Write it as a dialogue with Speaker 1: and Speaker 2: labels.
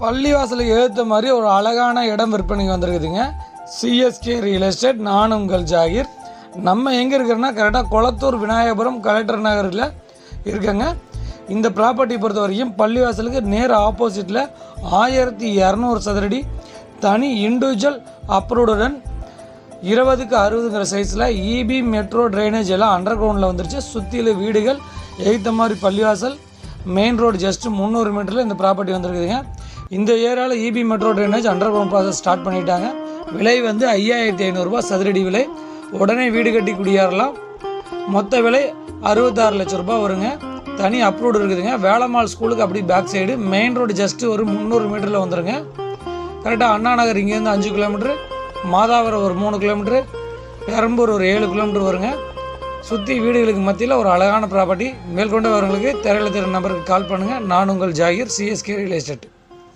Speaker 1: பள்ளிவாசலுக்கு ஏற்ற மாதிரி ஒரு அழகான இடம் விற்பனைக்கு வந்திருக்குதுங்க. CSK real estate. நான் உங்கள் ஜாகிர். நம்ம எங்கே இருக்கிறோன்னா கரெக்டாக கொளத்தூர் விநாயகபுரம் கலெக்டர் நகரில் இருக்கங்க. இந்த ப்ராப்பர்ட்டி பொறுத்த வரைக்கும் பள்ளிவாசலுக்கு நேர் ஆப்போசிட்டில் 1200 சதுரடி தனி இண்டிவிஜுவல் அப்ரூவுடன் 20க்கு 60ங்கிற சைஸில் இபி மெட்ரோ ட்ரைனேஜ் எல்லாம் அண்டர் கிரவுண்டில் வந்துருச்சு. சுற்றில வீடுகள், எய்த்த மாதிரி பள்ளிவாசல், மெயின் ரோடு ஜஸ்ட் 300 மீட்டரில் இந்த ப்ராப்பர்ட்டி வந்துருக்குதுங்க. இந்த ஏரியாவில் EB metro drainage under ground process start பண்ணிட்டாங்க. விலை வந்து 5500 ரூபா சதுரடி விலை. உடனே வீடு கட்டி குடியேறலாம். மொத்த விலை 66 லட்சம் ரூபா வருங்க. தனி அப்ரூவ்டு இருக்குதுங்க. வேளம்மாள் ஸ்கூலுக்கு அப்படி back side, main road just ஒரு 300 மீட்டரில் வந்துடுங்க. கரெக்டாக அண்ணா நகர் இங்கேருந்து 5 கிலோமீட்ரு, மாதாவரம் ஒரு 3 கிலோமீட்ரு, பெரம்பூர் ஒரு 7 கிலோமீட்டர் வருங்க. சுற்றி வீடுகளுக்கு மத்தியில் ஒரு அழகான ப்ராப்பர்ட்டி. மேற்கொண்டு வரவங்களுக்கு திரையில நம்பருக்கு கால் பண்ணுங்கள். நான் உங்கள் ஜாகிர், சிஎஸ்கே ரியல் எஸ்டேட்.